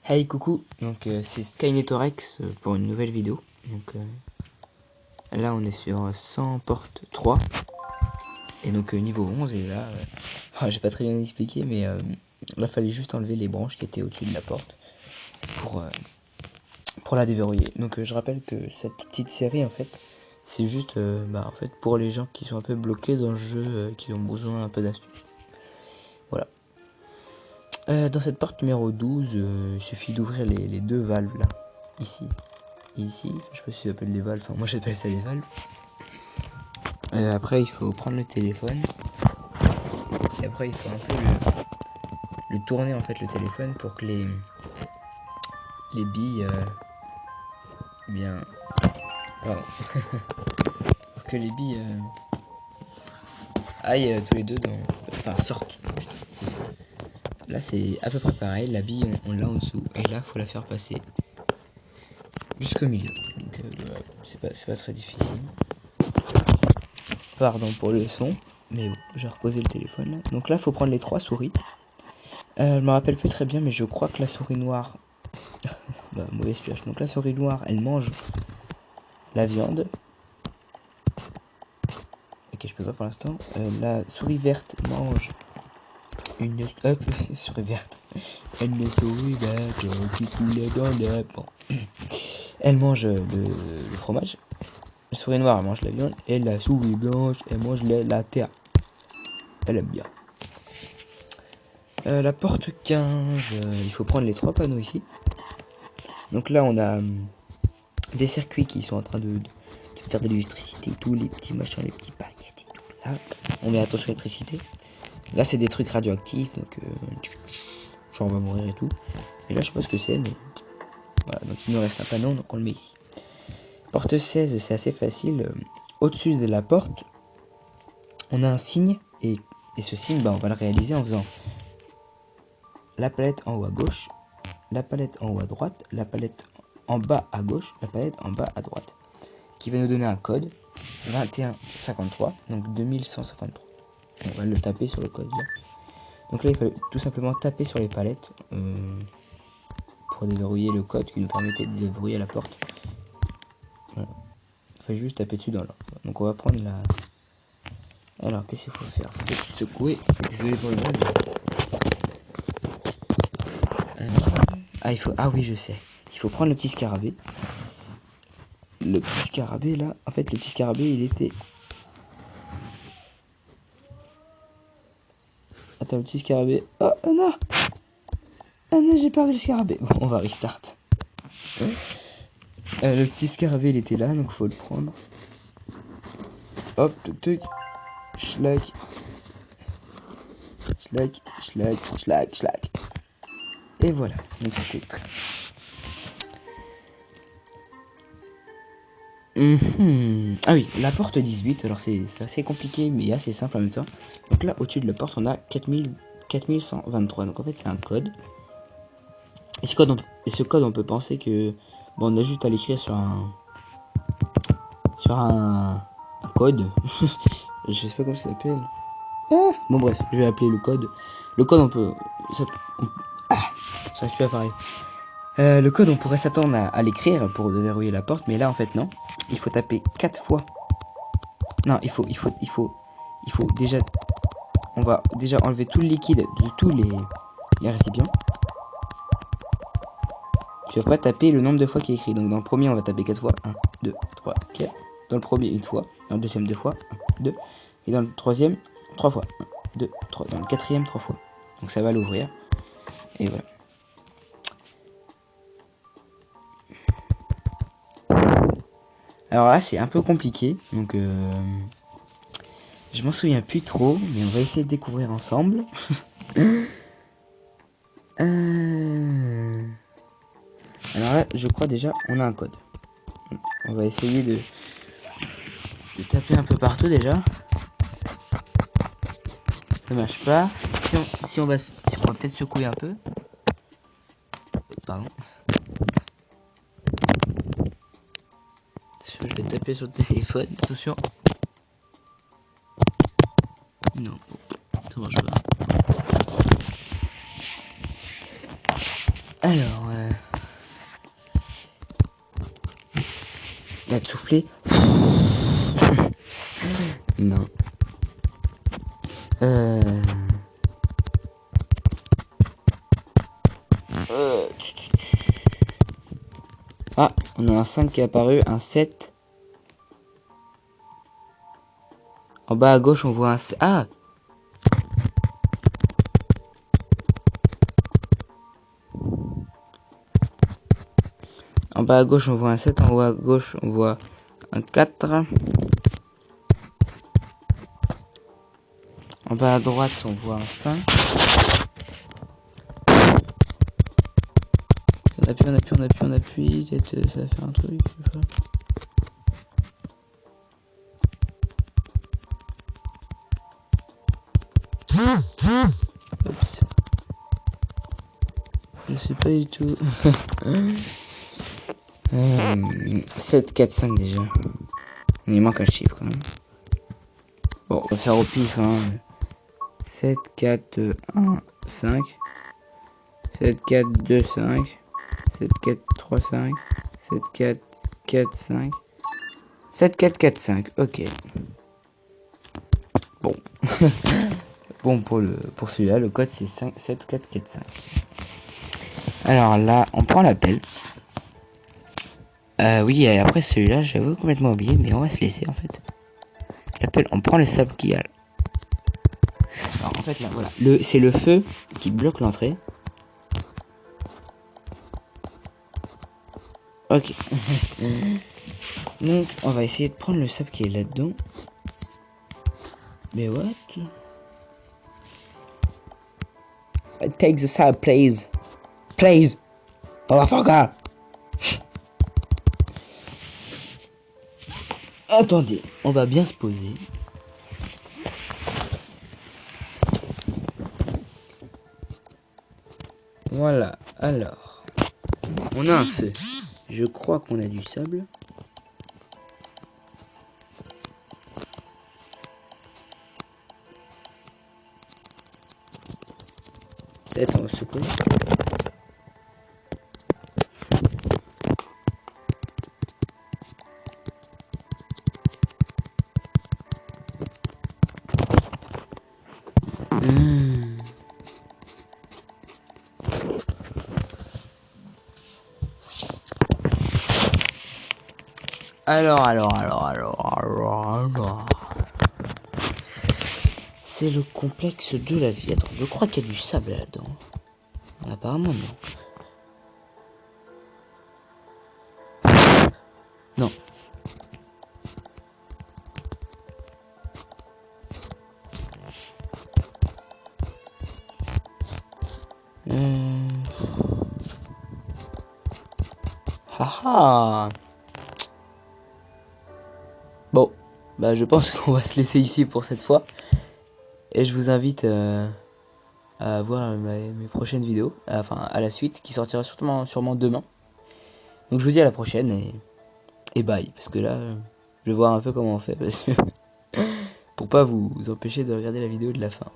Hey coucou, donc c'est Skynetorex pour une nouvelle vidéo. Donc là on est sur 100 porte 3 et donc niveau 11 et là j'ai pas très bien expliqué mais là fallait juste enlever les branches qui étaient au-dessus de la porte pour la déverrouiller. Donc je rappelle que cette petite série en fait c'est juste en fait pour les gens qui sont un peu bloqués dans le jeu, qui ont besoin un peu d'astuces. Voilà. Dans cette porte numéro 12, il suffit d'ouvrir les deux valves là, ici et ici. Je sais pas si ça s'appelle des valves, enfin moi j'appelle ça des valves. Après il faut prendre le téléphone et après il faut un peu le tourner en fait le téléphone pour que les billes bien pardon pour que les billes aillent tous les deux dans enfin sortent. Là c'est à peu près pareil, la bille on l'a en dessous et là faut la faire passer jusqu'au milieu. Donc c'est pas très difficile. Pardon pour le son, mais bon, j'ai reposé le téléphone là. Donc là faut prendre les trois souris. Je me rappelle plus très bien, mais je crois que la souris noire mauvaise pioche. Donc la souris noire elle mange la viande. Ok, je peux pas pour l'instant. La souris verte mange une souris verte. Une souris verte qui coule dans la bon. Elle mange le fromage. La souris noire elle mange la viande. Et la souris blanche elle mange la terre. Elle aime bien. La porte 15, il faut prendre les trois panneaux ici. Donc là on a des circuits qui sont en train de faire de l'électricité et tout, les petits machins, les petits paillettes et tout. Là on met attention à l'électricité. Là c'est des trucs radioactifs, donc genre on va mourir et tout. Et là je sais pas ce que c'est, mais voilà, donc il nous reste un panneau, donc on le met ici. Porte 16, c'est assez facile. Au-dessus de la porte, on a un signe, et ce signe, on va le réaliser en faisant la palette en haut à gauche, la palette en haut à droite, la palette en bas à gauche, la palette en bas à droite, qui va nous donner un code 2153, donc 2153. On va le taper sur le code là. Donc là il fallait tout simplement taper sur les palettes pour déverrouiller le code qui nous permettait de déverrouiller la porte. Voilà. Il fallait juste taper dessus dans l'ordre. Donc on va prendre la... Alors qu'est-ce qu'il faut faire? Faut peut-être secouer. Désolé pour le bruit. Ah oui je sais. Il faut prendre le petit scarabée. Le petit scarabée là, en fait le petit scarabée il était... Attends, le petit scarabée... Oh non! Ah non, j'ai perdu le scarabée. Bon, on va restart. Le petit scarabée il était là, donc faut le prendre. Hop, tuc, schlag. Schlag, schlag, schlag, schlag. Et voilà, donc c'était très... Ah oui, la porte 18, alors c'est assez compliqué mais assez simple en même temps. Donc là, au-dessus de la porte, on a 4123. Donc en fait, c'est un code. Et ce code, on peut penser que... Bon, on a juste à l'écrire sur un code. Je sais pas comment ça s'appelle. Ah, bon bref, je vais appeler le code. Le code, on peut... j'arrive plus à parler. Le code, on pourrait s'attendre à l'écrire pour déverrouiller la porte, mais là, en fait, non. Il faut taper 4 fois. Non, il faut déjà... On va déjà enlever tout le liquide de tous les récipients. Puis après, taper le nombre de fois qui est écrit. Donc, dans le premier, on va taper 4 fois. 1, 2, 3, 4. Dans le premier, une fois. Dans le deuxième, 2 fois. 1, 2. Et dans le troisième, 3 fois. 1, 2, 3. Dans le quatrième, 3 fois. Donc, ça va l'ouvrir. Et voilà. Alors là, c'est un peu compliqué. Donc, je m'en souviens plus trop. Mais on va essayer de découvrir ensemble. Alors là, je crois déjà, on a un code. On va essayer de taper un peu partout déjà. Ça marche pas. Si on va peut-être secouer un peu. Pardon. Je vais taper sur le téléphone. Attention. Non, ça marche pas. Alors, Va te souffler. Non. Ah, on a un 5 qui est apparu, un 7. En bas à gauche, on voit un... Ah! En bas à gauche, on voit un 7. En haut à gauche, on voit un 4. En bas à droite, on voit un 5. On appuie. Peut-être ça va faire un truc. Oups. Je sais pas du tout. 7, 4, 5 déjà. Il manque un chiffre quand même. Bon, on va faire au pif. Hein. 7, 4, 2, 1, 5. 7, 4, 2, 5. 7, 4, 3, 5. 7, 4, 4, 5. 7, 4, 4, 5. Ok. Bon. Bon, pour celui-là, le code c'est 5, 7, 4, 4, 5. Alors là, on prend l'appel. Oui, et après celui-là, j'avoue complètement oublié, mais on va se laisser en fait. L'appel, on prend le sable qu'il y a. Alors en fait là, voilà, c'est le feu qui bloque l'entrée. Ok. Donc on va essayer de prendre le sable qui est là-dedans. Mais what? Take the sable, please. Please. Motherfucker. Attendez, on va bien se poser. Voilà, alors. On a un feu. Je crois qu'on a du sable. Peut-être on va secouer. Alors. C'est le complexe de la vie. Attends, je crois qu'il y a du sable là-dedans. Apparemment non. Non. Haha. Bon, bah je pense qu'on va se laisser ici pour cette fois. Et je vous invite à voir mes prochaines vidéos. Enfin, à la suite, qui sortira sûrement demain. Donc je vous dis à la prochaine et bye. Parce que là, je vais voir un peu comment on fait. Parce que pour pas vous empêcher de regarder la vidéo de la fin.